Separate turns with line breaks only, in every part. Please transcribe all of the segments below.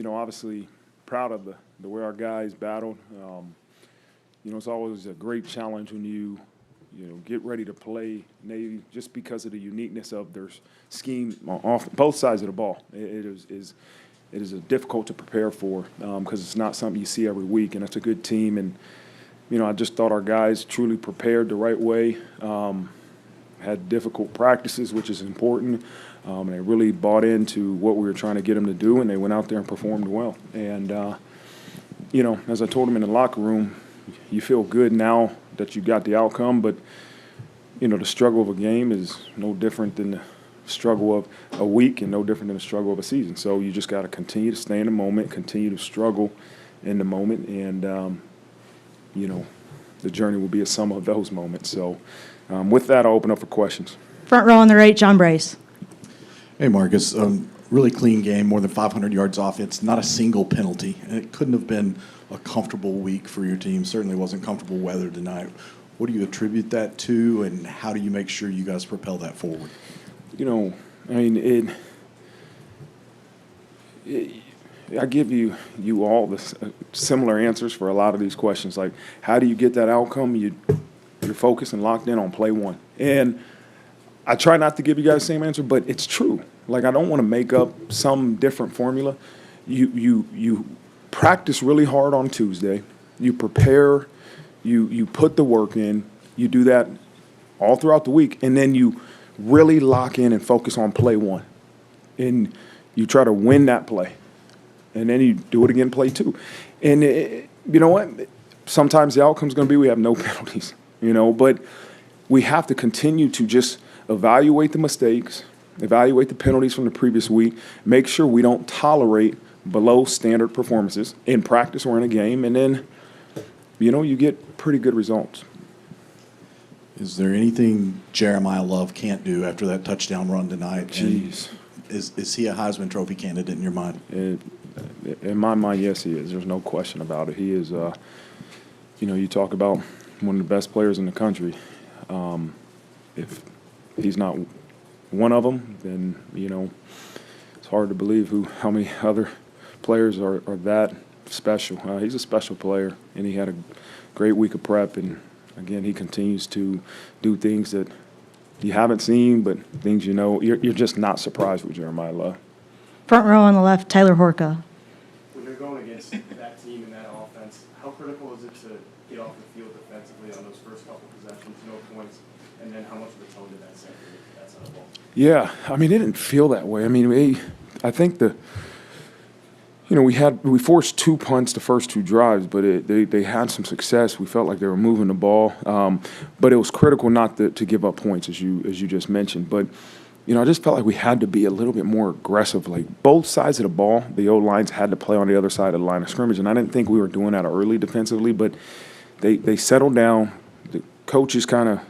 obviously proud of the way our guys battled. It's always a great challenge when you get ready to play Navy just because of the uniqueness of their scheme off both sides of the ball. It is difficult to prepare for because it's not something you see every week, and it's a good team. And I just thought our guys truly prepared the right way. Had difficult practices, which is important. They really bought into what we were trying to get them to do, and they went out there and performed well. And as I told them in the locker room, you feel good now that you got the outcome, but the struggle of a game is no different than the struggle of a week and no different than the struggle of a season. So you just got to continue to stay in the moment, continue to struggle in the moment, and the journey will be a sum of those moments. So with that, I'll open up for questions.
Front row on the right, John Bryce.
Hey, Marcus. Really clean game, more than 500 yards offense, not a single penalty. And it couldn't have been a comfortable week for your team. Certainly wasn't comfortable weather tonight. What do you attribute that to, and how do you make sure you guys propel that forward?
I give you all the similar answers for a lot of these questions. Like, how do you get that outcome? You're focused and locked in on play one. And I try not to give you guys the same answer, but it's true. Like, I don't want to make up some different formula. You practice really hard on Tuesday. You prepare. You put the work in. You do that all throughout the week, and then you really lock in and focus on play one. And you try to win that play. And then you do it again, play two. And you know what? Sometimes the outcome's going to be we have no penalties, but we have to continue to just evaluate the mistakes, evaluate the penalties from the previous week, make sure we don't tolerate below standard performances in practice or in a game, and then, you get pretty good results.
Is there anything Jeremiah Love can't do after that touchdown run tonight?
Jeez.
Is he a Heisman Trophy candidate in your mind?
In my mind, yes, he is. There's no question about it. He is, you talk about one of the best players in the country. If he's not one of them, then, it's hard to believe how many other players are that special. He's a special player, and he had a great week of prep. And, again, he continues to do things that you haven't seen, but things you're just not surprised with Jeremiah Love.
Front row on the left, Tyler Horka.
When you're going against that team and that offense, how critical is it to get off the field defensively on those first couple possessions, no points, and then how much of a tone did that set for that side of the ball?
Yeah, it didn't feel that way. I think we forced 2 punts the first 2 drives, but they had some success. We felt like they were moving the ball, but it was critical not to give up points, as you just mentioned. But I just felt like we had to be a little bit more aggressive. Like, both sides of the ball, the O-lines had to play on the other side of the line of scrimmage, and I didn't think we were doing that early defensively. But they settled down. The coaches kind of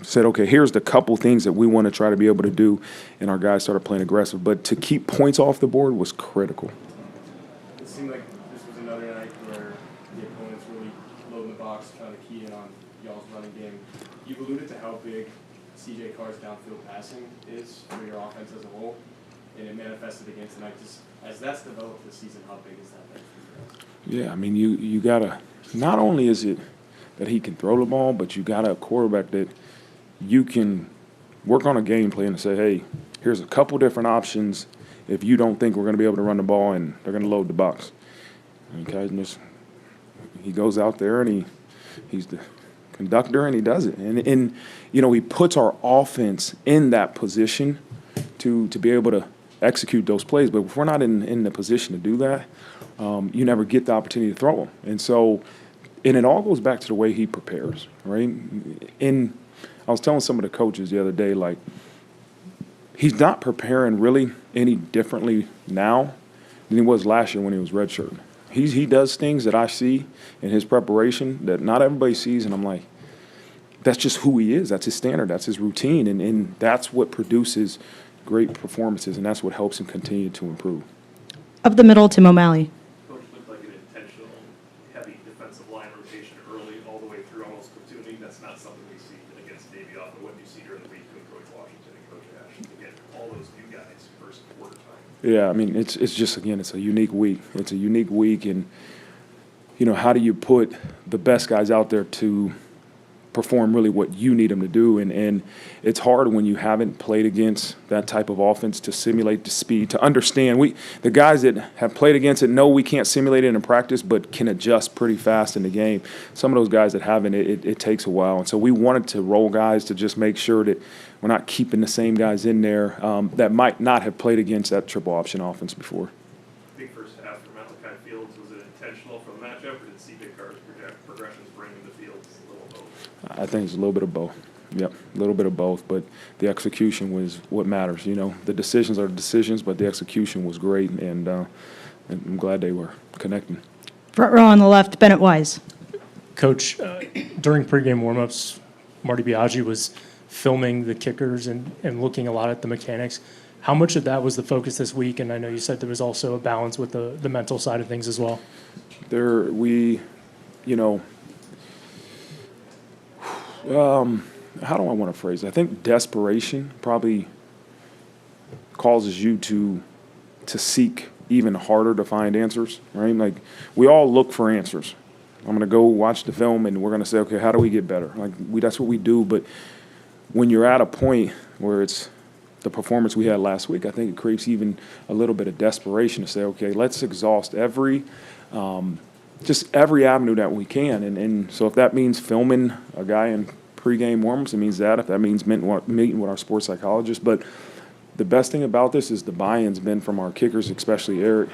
said, okay, here's the couple things that we want to try to be able to do, and our guys started playing aggressive. But to keep points off the board was critical.
It seemed like this was another night where the opponents really loading the box, trying to key in on y'all's running game. You've alluded to how big C.J. Carr's downfield passing is for your offense as a whole, and it manifested again tonight. Just as that's developed this season, how big is that been for you guys?
Yeah, you got to – not only is it that he can throw the ball, but you got a quarterback that you can work on a game plan and say, hey, here's a couple different options if you don't think we're going to be able to run the ball and they're going to load the box. Okay, and he goes out there and he's the conductor and he does it. And he puts our offense in that position to be able to execute those plays. But if we're not in the position to do that, you never get the opportunity to throw them. And so, and it all goes back to the way he prepares, right? And I was telling some of the coaches the other day, like, he's not preparing really any differently now than he was last year when he was redshirted. He does things that I see in his preparation that not everybody sees, and I'm like, that's just who he is. That's his standard. That's his routine, and that's what produces great performances, and that's what helps him continue to improve.
Up the middle, Tim O'Malley.
Coach, looked like an intentional, heavy defensive line rotation early, all the way through, almost platooning. That's not something we see against Navy often. What do you see during the week with Coach Washington and Coach Ash? Again, all those new guys first quarter time.
Yeah, I mean, it's just, again, it's a unique week. It's a unique week, and, you know, how do you put the best guys out there to perform really what you need them to do? And it's hard when you haven't played against that type of offense to simulate the speed, to understand. The guys that have played against it know we can't simulate it in practice, but can adjust pretty fast in the game. Some of those guys that haven't, it takes a while. And so we wanted to roll guys to just make sure that we're not keeping the same guys in there that might not have played against that triple option offense before.
Big first half for Malachi Fields, was it intentional for the matchup, or did CJ Carr's progressions bring him to Fields a little both?
I think it's a little bit of both. Yep, a little bit of both, but the execution was what matters. You know, the decisions are the decisions, but the execution was great, and I'm glad they were connecting.
Front row on the left, Bennett Wise.
Coach, during pregame warmups, Marty Biaggi was filming the kickers and looking a lot at the mechanics. How much of that was the focus this week? And I know you said there was also a balance with the mental side of things as well.
How do I want to phrase it? I think desperation probably causes you to seek even harder to find answers, right? Like, we all look for answers. I'm going to go watch the film and we're going to say, okay, how do we get better? That's what we do. But when you're at a point where it's the performance we had last week, I think it creates even a little bit of desperation to say, okay, let's exhaust every avenue that we can. And so if that means filming a guy in pregame warmups, it means that. If that means meeting with our sports psychologist. But the best thing about this is the buy-in's been from our kickers, especially Eric,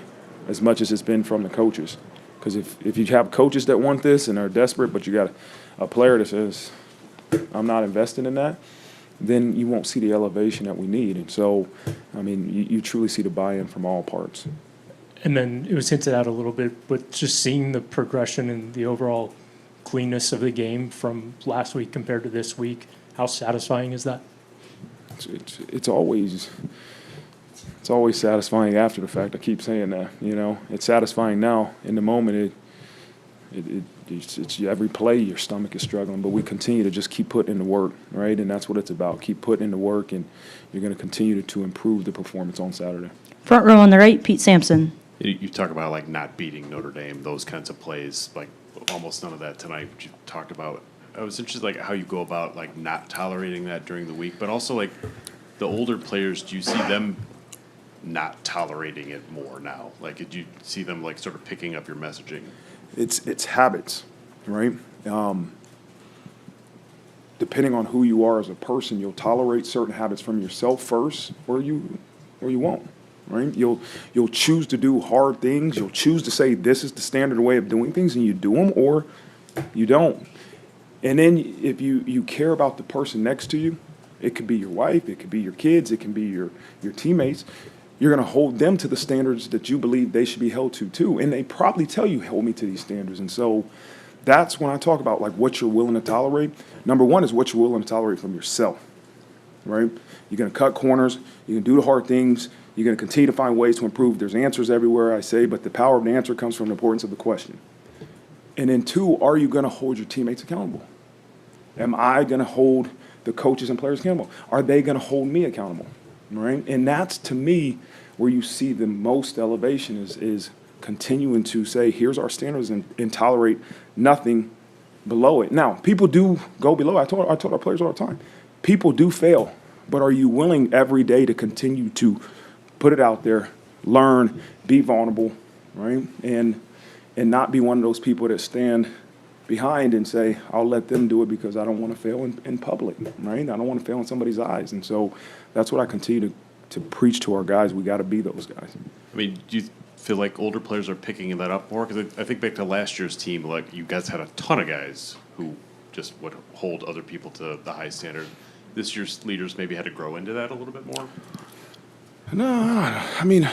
as much as it's been from the coaches. Because if you have coaches that want this and are desperate, but you got a player that says, I'm not investing in that, then you won't see the elevation that we need. And so, I mean, you truly see the buy-in from all parts.
And then it was hinted at a little bit, but just seeing the progression and the overall cleanness of the game from last week compared to this week, how satisfying is that?
It's always satisfying after the fact. I keep saying that, you know. It's satisfying now. In the moment, it's every play your stomach is struggling, but we continue to just keep putting in the work, right? And that's what it's about. Keep putting in the work, and you're going to continue to improve the performance on Saturday.
Front row on the right, Pete Sampson.
You talk about, like, not beating Notre Dame, those kinds of plays, like almost none of that tonight, which you talked about. I was interested, like, how you go about, like, not tolerating that during the week, but also, like, the older players, do you see them not tolerating it more now? Like, did you see them, like, sort of picking up your messaging?
It's habits, right? Depending on who you are as a person, you'll tolerate certain habits from yourself first, or you won't, right? You'll choose to do hard things. You'll choose to say this is the standard way of doing things, and you do them, or you don't. And then if you care about the person next to you, it could be your wife, it could be your kids, it can be your teammates. You're going to hold them to the standards that you believe they should be held to too. And they probably tell you, hold me to these standards. And so that's when I talk about, like, what you're willing to tolerate. Number one is what you're willing to tolerate from yourself, right? You're going to cut corners. You're going to do the hard things. You're going to continue to find ways to improve. There's answers everywhere, I say, but the power of the answer comes from the importance of the question. And then two, are you going to hold your teammates accountable? Am I going to hold the coaches and players accountable? Are they going to hold me accountable? Right? And that's, to me, where you see the most elevation is continuing to say, here's our standards, and tolerate nothing below it. Now, people do go below. I told our players all the time, people do fail, but are you willing every day to continue to put it out there, learn, be vulnerable, right? And not be one of those people that stand behind and say, I'll let them do it because I don't want to fail in public, right? I don't want to fail in somebody's eyes. And so that's what I continue to preach to our guys. We got to be those guys.
I mean, do you feel like older players are picking that up more? Because I think back to last year's team, like, you guys had a ton of guys who just would hold other people to the high standard. This year's leaders maybe had to grow into that a little bit more?
No, I mean, I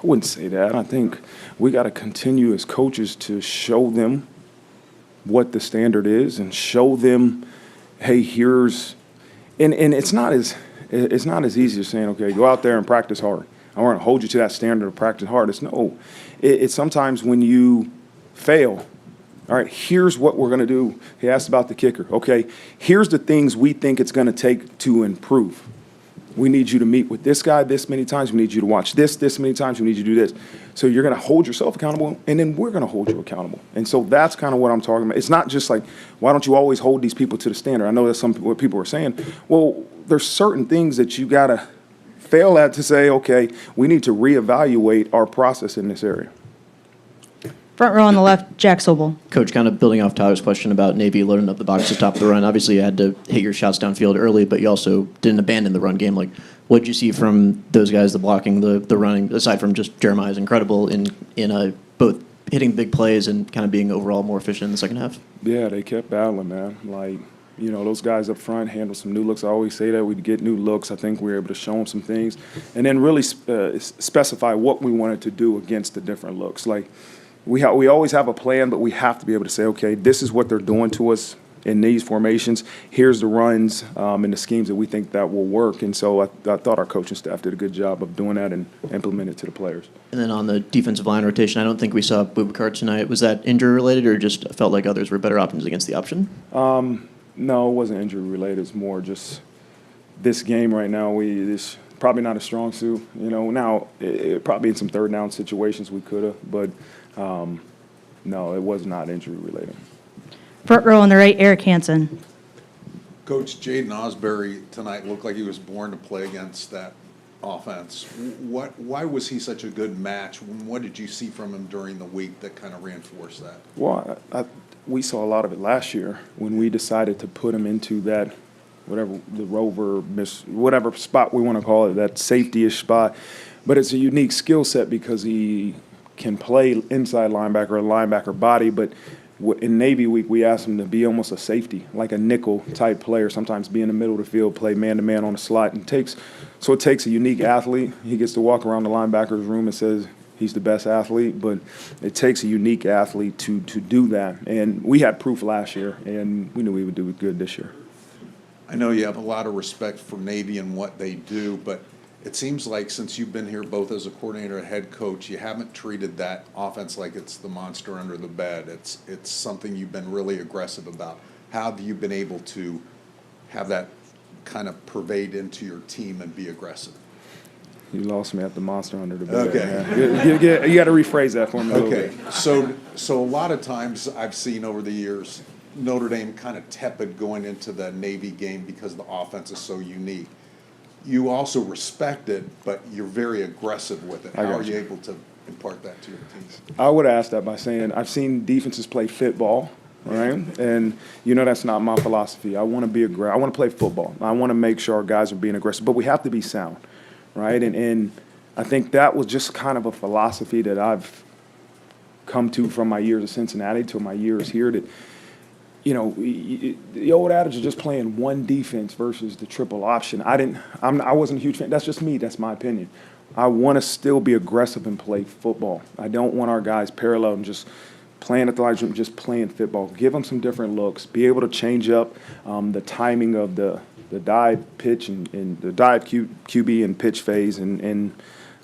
wouldn't say that. I think we got to continue as coaches to show them what the standard is and show them, hey, here's, and it's not as easy as saying, okay, go out there and practice hard. I want to hold you to that standard of practice hard. It's sometimes when you fail, all right, here's what we're going to do. He asked about the kicker. Okay, here's the things we think it's going to take to improve. we need you to meet with this guy this many times. We need you to watch this many times. We need you to do this. So you're going to hold yourself accountable, and then we're going to hold you accountable. And so that's kind of what I'm talking about. It's not just like, why don't you always hold these people to the standard? I know that's what people are saying. Well, there's certain things that you got to fail at to say, okay, we need to reevaluate our process in this area.
Front row on the left, Jack Sobel.
Coach, kind of building off Tyler's question about Navy loading up the box to stop the run. Obviously, you had to hit your shots downfield early, but you also didn't abandon the run game. Like, what did you see from those guys, the blocking, the running, aside from just Jeremiah's incredible in both hitting big plays and kind of being overall more efficient in the second half?
Yeah, they kept battling, man. Like, you know, those guys up front handle some new looks. I always say that we'd get new looks. I think we were able to show them some things and then really specify what we wanted to do against the different looks. Like, we always have a plan, but we have to be able to say, okay, this is what they're doing to us in these formations. Here's the runs and the schemes that we think that will work. And so I thought our coaching staff did a good job of doing that and implementing it to the players.
And then on the defensive line rotation, I don't think we saw Boubacar tonight. Was that injury related or just felt like others were better options against the option?
No, it wasn't injury related. It's more just this game right now. It's probably not a strong suit. You know, now probably in some third down situations we could have, but no, it was not injury related.
Front row on the right, Eric Hansen.
Coach, Jaden Osbury tonight looked like he was born to play against that offense. Why was he such a good match? What did you see from him during the week that kind of reinforced that?
Well, we saw a lot of it last year when we decided to put him into that, whatever the rover, whatever spot we want to call it, that safety-ish spot. But it's a unique skill set because he can play inside linebacker or linebacker body, but in Navy week, we asked him to be almost a safety, like a nickel type player, sometimes be in the middle of the field, play man-to-man on the slot. And it takes a unique athlete. He gets to walk around the linebacker's room and says he's the best athlete, but it takes a unique athlete to do that. And we had proof last year, and we knew we would do it good this year.
I know you have a lot of respect for Navy and what they do, but it seems like since you've been here both as a coordinator and head coach, you haven't treated that offense like it's the monster under the bed. It's something you've been really aggressive about. How have you been able to have that kind of pervade into your team and be aggressive?
You lost me at the monster under the bed.
Okay.
You got to rephrase that for me a little
Okay,
bit.
so a lot of times I've seen over the years Notre Dame kind of tepid going into the Navy game because the offense is so unique. You also respect it, but you're very aggressive with it. How are you able to impart that to your teams?
I would ask that by saying I've seen defenses play football, right? And you know that's not my philosophy. I want to be aggressive. I want to play football. I want to make sure our guys are being aggressive, but we have to be sound, right? And I think that was just kind of a philosophy that I've come to from my years of Cincinnati to my years here that, you know, the old adage of just playing one defense versus the triple option. I wasn't a huge fan. That's just me. That's my opinion. I want to still be aggressive and play football. I don't want our guys parallel and just playing at the line, just playing football. Give them some different looks. Be able to change up the timing of the dive pitch and the dive QB and pitch phase. And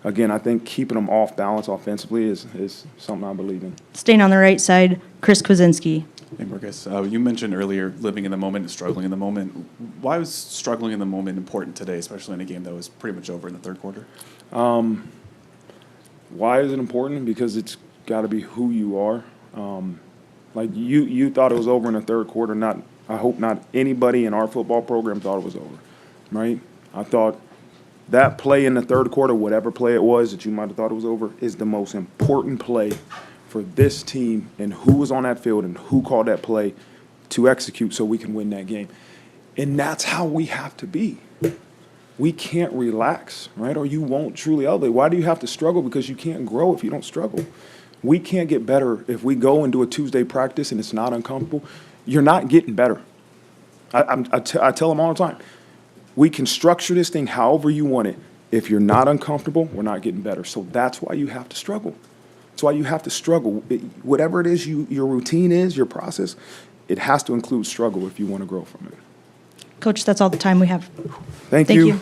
again, I think keeping them off balance offensively is something I believe in.
Staying on the right side, Chris Kwasinski.
Hey, Marcus, you mentioned earlier living in the moment and struggling in the moment. Why was struggling in the moment important today, especially in a game that was pretty much over in the third quarter?
Why is it important? Because it's got to be who you are. Like you thought it was over in the third quarter. I hope not anybody in our football program thought it was over, right? I thought that play in the third quarter, whatever play it was that you might have thought it was over, is the most important play for this team and who was on that field and who called that play to execute so we can win that game. And that's how we have to be. We can't relax, right? Or you won't truly elevate. Why do you have to struggle? Because you can't grow if you don't struggle. We can't get better if we go and do a Tuesday practice and it's not uncomfortable. You're not getting better. I tell them all the time, we can structure this thing however you want it. If you're not uncomfortable, we're not getting better. So that's why you have to struggle. That's why you have to struggle. Whatever it is your routine is, your process, it has to include struggle if you want to grow from it.
Coach, that's all the time we have.
Thank
Thank
you.
you.